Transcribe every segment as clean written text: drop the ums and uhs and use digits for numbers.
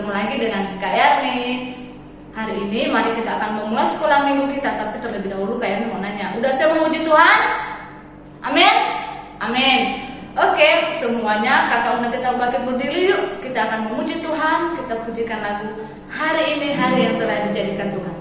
bertemu lagi dengan Kak Yarni. Hari ini mari kita akan memulai sekolah minggu kita. Tapi terlebih dahulu Kak Yarni mau nanya, udah siap memuji Tuhan? Amin? Amin. Oke, semuanya kakak undang kita bangkit berdiri yuk. Kita akan memuji Tuhan. Kita pujikan lagu hari ini hari yang telah dijadikan Tuhan.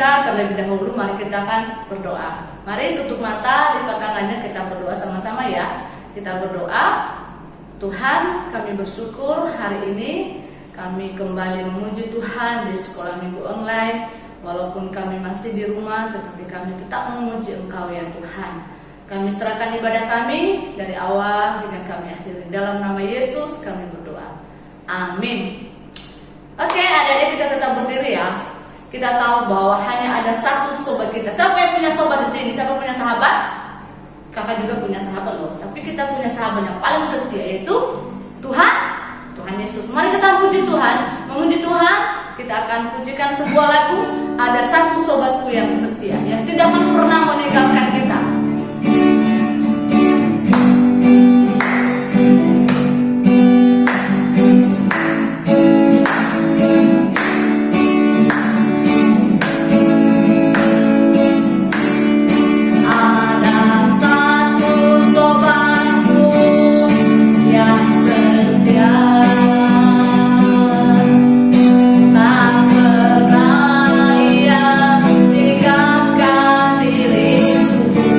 Terlebih dahulu mari kita akan berdoa. Mari tutup mata, lipat tangannya, kita berdoa sama-sama ya. Kita berdoa. Tuhan, kami bersyukur hari ini kami kembali memuji Tuhan di sekolah minggu online. Walaupun kami masih di rumah, tetapi kami tetap memuji Engkau ya Tuhan. Kami serahkan ibadah kami dari awal hingga kami akhiri. Dalam nama Yesus kami berdoa. Amin. Oke, adik-adik kita tetap berdiri ya. Kita tahu bahwa hanya ada satu sobat kita. Siapa yang punya sobat di sini? Siapa punya sahabat? Kakak juga punya sahabat loh. Tapi kita punya sahabat yang paling setia, yaitu Tuhan, Tuhan Yesus. Mari kita puji Tuhan. Memuji Tuhan, kita akan pujikan sebuah lagu. Ada satu sobatku yang setia, yang tidak akan pernah meninggalkan kita. Tinggalkan diriku.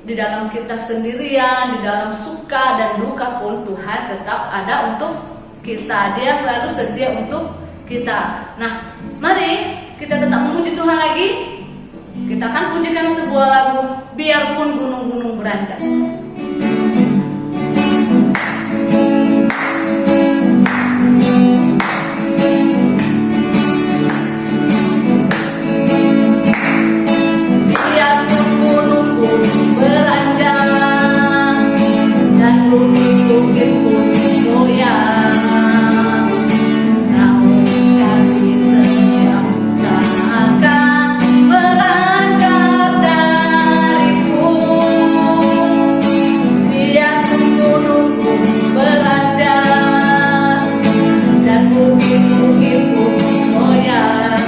di dalam kita sendirian, di dalam suka dan duka pun Tuhan tetap ada untuk kita. Dia selalu setia untuk kita. Nah, mari kita tetap memuji Tuhan lagi. Kita akan pujikan sebuah lagu, biarpun gunung-gunung beranjak. Biarpun gunung-gunung beranjak dan bukit-bukit pun goyang, namun kasih setiamu tak akan beranjak dariku. Biarpun gunung-gunung beranjak dan bukit-bukit pun goyang,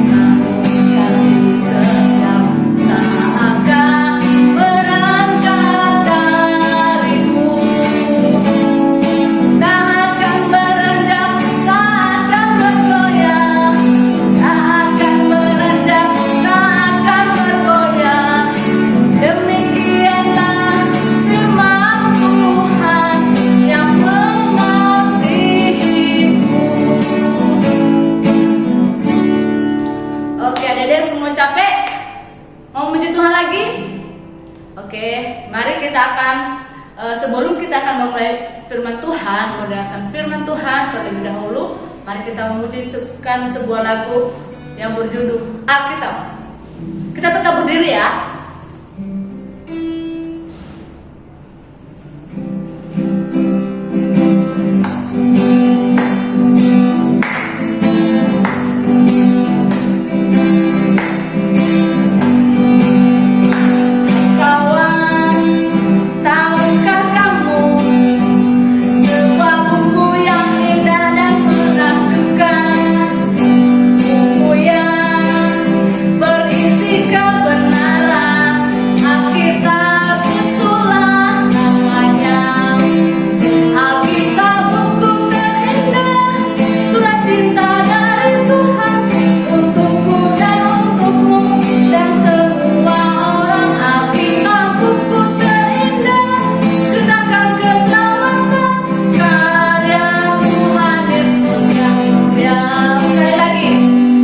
namun kasih setiamu tak akan beranjak dariku. Tak akan beranjak, tak akan bergoyang, tak akan beranjak, tak akan bergoyang. Demikianlah firman Tuhan yang mengasihiku. Oke, adik-adik semua capek? Mau memuji Tuhan lagi? Oke, mari kita akan sebelum kita akan memulai firman Tuhan, mendengarkan firman Tuhan terlebih dahulu, mari kita memujikan sebuah lagu yang berjudul Alkitab. Kita tetap berdiri ya. Kawan, tahukah kamu sebuah buku yang indah dan menakjubkan, buku yang berisi kebenaran, Alkitab itulah namanya. Alkitab buku terindah, surat cinta dari Tuhan untukku dan untukmu dan semua orang. Alkitab buku terindah, ceritakan keselamatan karya Tuhan Yesus yang mulia. Sekali lagi,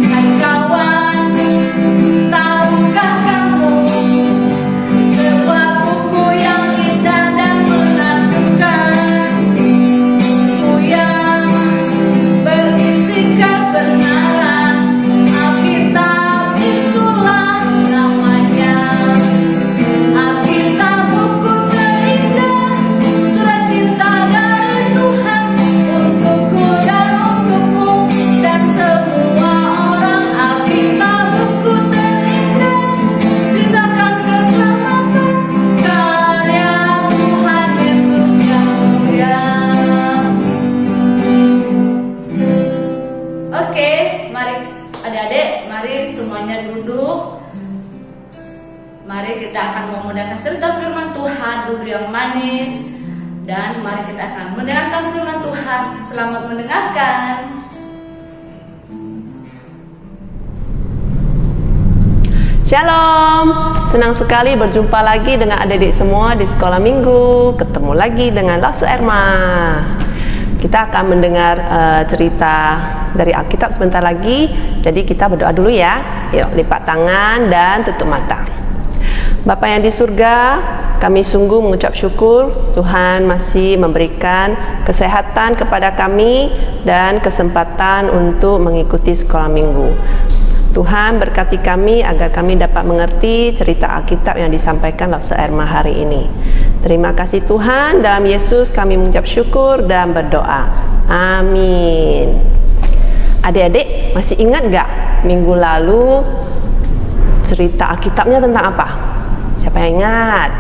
hai kawan, tahukah kamu sebuah buku yang indah dan menakjubkan, buku yang berisi kebenaran, Alkitab itulah namanya. Alkitab buku terindah, surat cinta dari Tuhan untukku dan untukmu dan semua orang. Alkitab buku terindah, ceritakan keselamatan karya Tuhan Yesus yang mulia. Oke, mari adik-adik, mari semuanya duduk. Mari kita akan memudahkan cerita firman Tuhan, duduk yang manis, dan mari kita akan mendengarkan firman Tuhan. Selamat mendengarkan. Shalom, senang sekali berjumpa lagi dengan adik-adik semua di sekolah minggu. Ketemu lagi dengan Lause Erma. Kita akan mendengar cerita dari Alkitab sebentar lagi. Jadi kita berdoa dulu ya. Yuk, lipat tangan dan tutup mata. Bapa yang di surga, kami sungguh mengucap syukur Tuhan masih memberikan kesehatan kepada kami dan kesempatan untuk mengikuti sekolah minggu. Tuhan berkati kami agar kami dapat mengerti cerita Alkitab yang disampaikan Lause Erma hari ini. Terima kasih Tuhan, dalam Yesus kami mengucap syukur dan berdoa. Amin. Adik-adik masih ingat gak minggu lalu cerita Alkitabnya tentang apa? Siapa yang ingat?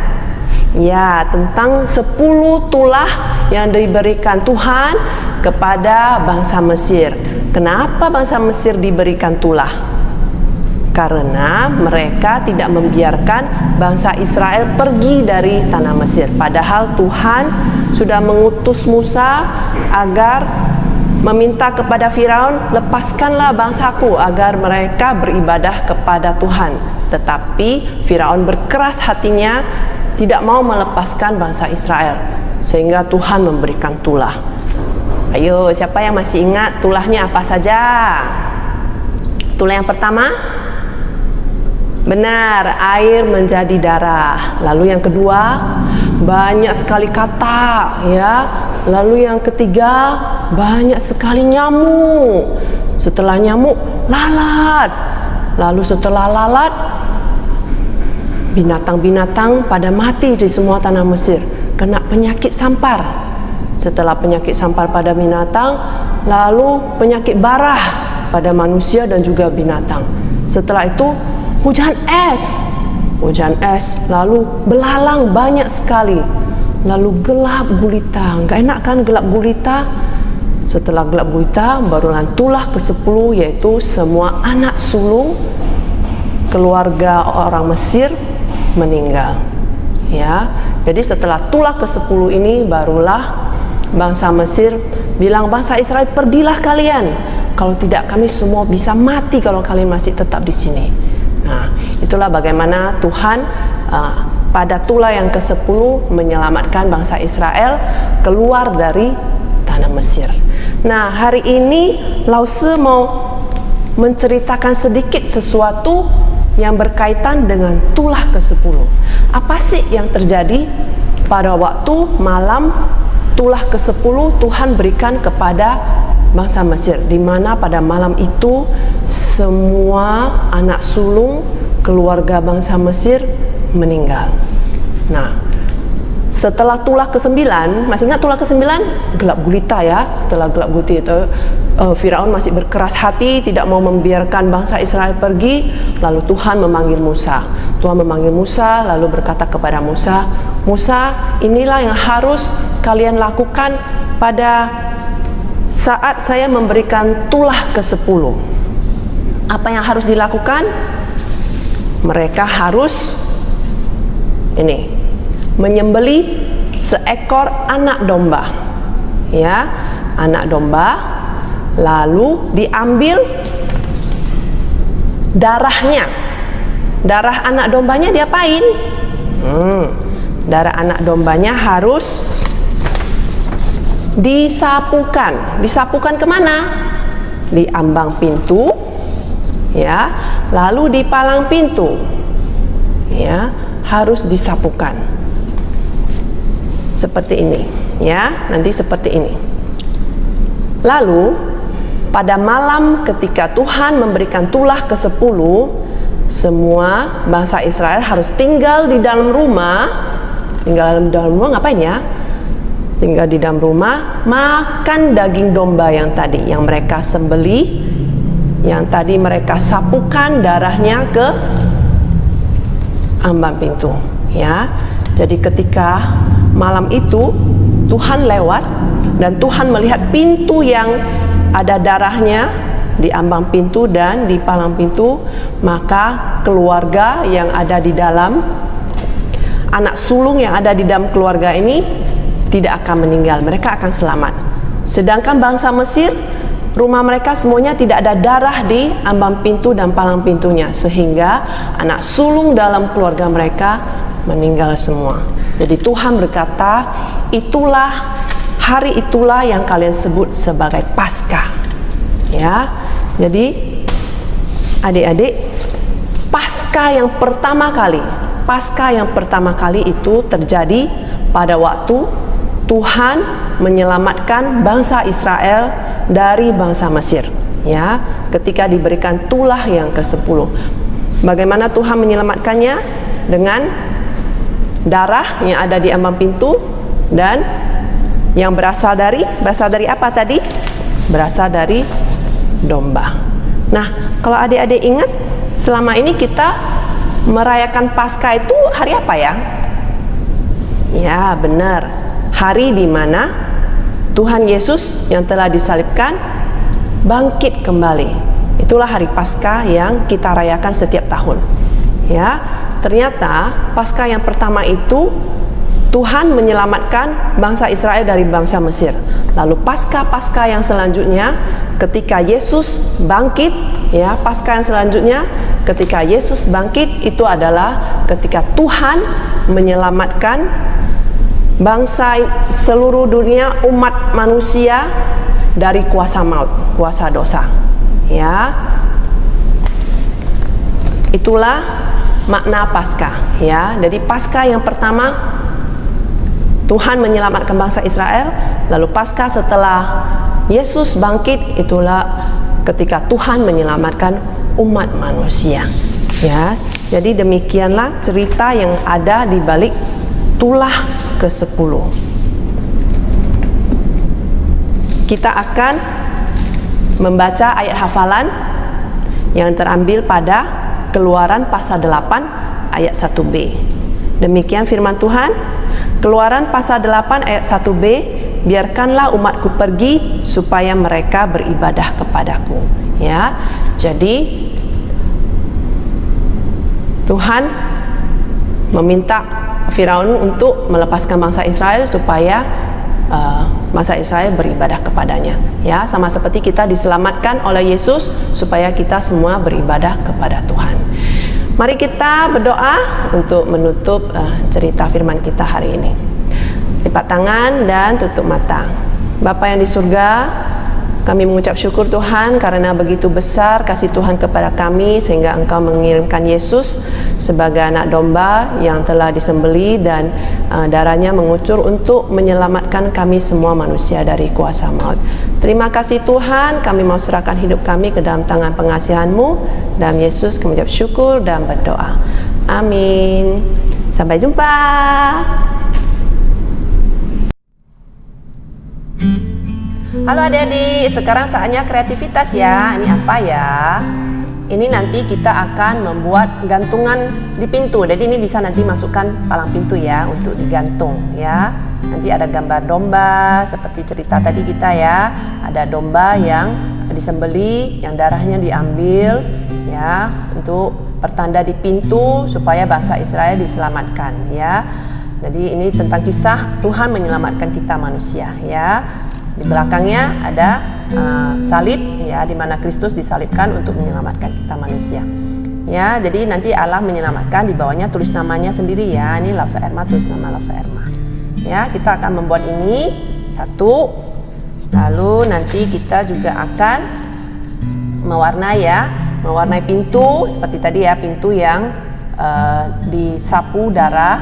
Ya, tentang 10 tulah yang diberikan Tuhan kepada bangsa Mesir. Kenapa bangsa Mesir diberikan tulah? Karena mereka tidak membiarkan bangsa Israel pergi dari tanah Mesir. Padahal Tuhan sudah mengutus Musa agar meminta kepada Firaun, lepaskanlah bangsaku agar mereka beribadah kepada Tuhan. tetapi Firaun berkeras hatinya, tidak mau melepaskan bangsa Israel, sehingga Tuhan memberikan tulah. Ayo, siapa yang masih ingat tulahnya apa saja? Tulah yang pertama, benar, air menjadi darah. Lalu yang kedua, banyak sekali kata, ya. Lalu yang ketiga, banyak sekali nyamuk. Setelah nyamuk, lalat. Lalu setelah lalat, binatang-binatang pada mati di semua tanah Mesir, kena penyakit sampar. Setelah penyakit sampar pada binatang, lalu penyakit barah pada manusia dan juga binatang. Setelah itu hujan es, lalu belalang banyak sekali, lalu gelap gulita. Nggak enak kan gelap gulita? Setelah gelap gulita, barulah tulah ke-10, yaitu semua anak sulung keluarga orang Mesir meninggal. Ya, jadi setelah tulah ke-10 ini, barulah bangsa Mesir bilang, bangsa Israel, pergilah kalian. Kalau tidak, kami semua bisa mati kalau kalian masih tetap di sini. Nah, itulah bagaimana Tuhan pada tulah yang ke-10 menyelamatkan bangsa Israel keluar dari tanah Mesir. Nah, hari ini Lause mau menceritakan sedikit sesuatu yang berkaitan dengan tulah ke-10. Apa sih yang terjadi pada waktu malam tulah ke-10 Tuhan berikan kepada bangsa Mesir, di mana pada malam itu semua anak sulung keluarga bangsa Mesir meninggal. Nah, setelah tulah ke-9, masih ingat tulah ke-9? Gelap gulita, ya. Setelah gelap gulita itu Firaun masih berkeras hati, tidak mau membiarkan bangsa Israel pergi. Lalu Tuhan memanggil Musa. Tuhan memanggil Musa lalu berkata kepada Musa, Musa, inilah yang harus kalian lakukan pada saat saya memberikan tulah ke-10. Apa yang harus dilakukan? Mereka harus menyembelih seekor anak domba, ya, anak domba, lalu diambil darahnya. Darah anak dombanya diapain? Darah anak dombanya harus disapukan. Disapukan kemana? Di ambang pintu, ya, lalu di palang pintu, ya, harus disapukan. Seperti ini, ya, nanti seperti ini. Lalu pada malam ketika Tuhan memberikan tulah ke-10, semua bangsa Israel harus tinggal di dalam rumah. Tinggal di dalam rumah ngapain, ya? Tinggal di dalam rumah, makan daging domba yang tadi, yang mereka sembelih, yang tadi mereka sapukan darahnya ke ambang pintu, ya. Jadi ketika malam itu Tuhan lewat dan Tuhan melihat pintu yang ada darahnya di ambang pintu dan di palang pintu, maka keluarga yang ada di dalam, anak sulung yang ada di dalam keluarga ini tidak akan meninggal, mereka akan selamat. Sedangkan bangsa Mesir, rumah mereka semuanya tidak ada darah di ambang pintu dan palang pintunya, sehingga anak sulung dalam keluarga mereka meninggal semua. Jadi Tuhan berkata, itulah hari itulah yang kalian sebut sebagai Paskah. Ya. Jadi adik-adik, Paskah yang pertama kali itu terjadi pada waktu Tuhan menyelamatkan bangsa Israel dari bangsa Mesir, ya, ketika diberikan tulah yang ke-10. Bagaimana Tuhan menyelamatkannya? Dengan darah yang ada di ambang pintu dan yang berasal dari apa tadi? Berasal dari domba. Nah, kalau adik-adik ingat, selama ini kita merayakan Paskah itu hari apa, ya? Ya, benar. Hari di mana Tuhan Yesus yang telah disalibkan bangkit kembali. Itulah hari Paskah yang kita rayakan setiap tahun. Ya, ternyata Paskah yang pertama itu Tuhan menyelamatkan bangsa Israel dari bangsa Mesir. Lalu Paskah yang selanjutnya ketika Yesus bangkit, ya, Paskah yang selanjutnya ketika Yesus bangkit itu adalah ketika Tuhan menyelamatkan bangsa seluruh dunia, umat manusia dari kuasa maut, kuasa dosa. Ya. Itulah makna Paskah, ya. Jadi Paskah yang pertama Tuhan menyelamatkan bangsa Israel, lalu Paskah setelah Yesus bangkit itulah ketika Tuhan menyelamatkan umat manusia. Ya. Jadi demikianlah cerita yang ada di balik tulah ke-10. Kita akan membaca ayat hafalan yang terambil pada Keluaran pasal 8 ayat 1b. Demikian firman Tuhan. Keluaran pasal 8 ayat 1b, biarkanlah umatku pergi supaya mereka beribadah kepadaku. Ya. Jadi Tuhan meminta Firaun untuk melepaskan bangsa Israel supaya bangsa Israel beribadah kepadanya. Ya, sama seperti kita diselamatkan oleh Yesus supaya kita semua beribadah kepada Tuhan. Mari kita berdoa untuk menutup cerita firman kita hari ini. Lipat tangan dan tutup mata. Bapa yang di surga, kami mengucap syukur Tuhan karena begitu besar kasih Tuhan kepada kami sehingga Engkau mengirimkan Yesus sebagai anak domba yang telah disembelih dan darahnya mengucur untuk menyelamatkan kami semua manusia dari kuasa maut. Terima kasih Tuhan, kami mau serahkan hidup kami ke dalam tangan pengasihan-Mu. Dalam Yesus kami mengucap syukur dan berdoa. Amin. Sampai jumpa. Halo adik-adik, sekarang saatnya kreativitas ya. Ini apa ya? Ini nanti kita akan membuat gantungan di pintu. Jadi ini bisa nanti masukkan palang pintu ya untuk digantung ya. Nanti ada gambar domba seperti cerita tadi kita ya. Ada domba yang disembelih, yang darahnya diambil ya untuk pertanda di pintu supaya bangsa Israel diselamatkan ya. Jadi ini tentang kisah Tuhan menyelamatkan kita manusia ya. Di belakangnya ada salib ya, di mana Kristus disalibkan untuk menyelamatkan kita manusia. Ya, jadi nanti Allah menyelamatkan, di bawahnya tulis namanya sendiri ya. Ini Lausa Erma, tulis nama Lausa Erma. Ya, kita akan membuat ini satu. Lalu nanti kita juga akan mewarnai pintu seperti tadi ya, pintu yang disapu darah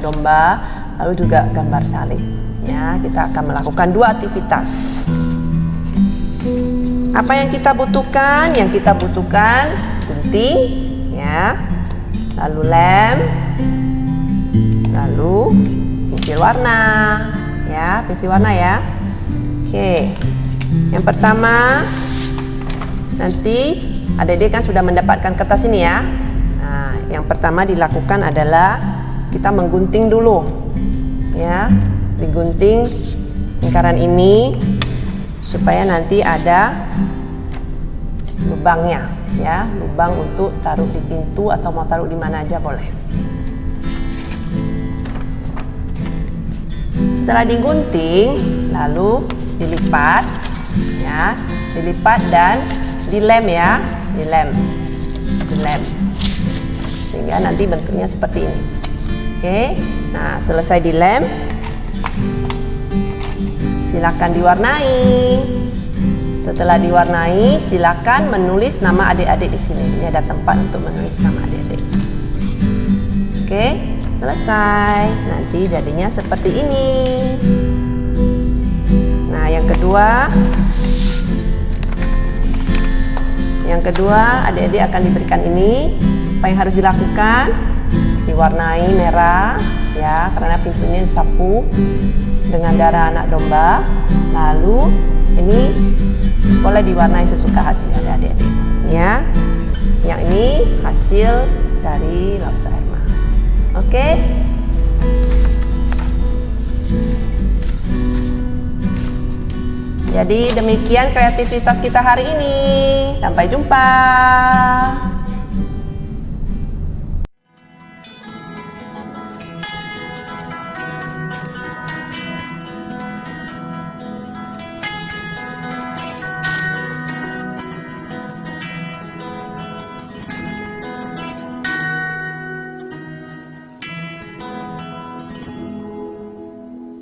domba, lalu juga gambar salib. Ya, kita akan melakukan dua aktivitas. Apa yang kita butuhkan? Yang kita butuhkan gunting, ya, lalu lem, lalu pensil warna, ya, pensil warna ya. Oke, yang pertama nanti adik-adik kan sudah mendapatkan kertas ini ya. Nah, yang pertama dilakukan adalah kita menggunting dulu, ya. Digunting lingkaran ini supaya nanti ada lubangnya ya, lubang untuk taruh di pintu atau mau taruh di mana aja boleh. Setelah digunting lalu dilipat ya, dilipat dan dilem ya, dilem sehingga nanti bentuknya seperti ini. Oke, nah selesai dilem silakan diwarnai. Setelah diwarnai, silakan menulis nama adik-adik di sini. Ini ada tempat untuk menulis nama adik-adik. Oke, selesai. Nanti jadinya seperti ini. Nah, yang kedua, adik-adik akan diberikan ini. Apa yang harus dilakukan? Diwarnai merah, ya, karena pintunya disapu dengan darah anak domba. Lalu ini boleh diwarnai sesuka hati adik-adik ya. Yang ini hasil dari Lausa Erma. Oke. Jadi demikian kreativitas kita hari ini. Sampai jumpa.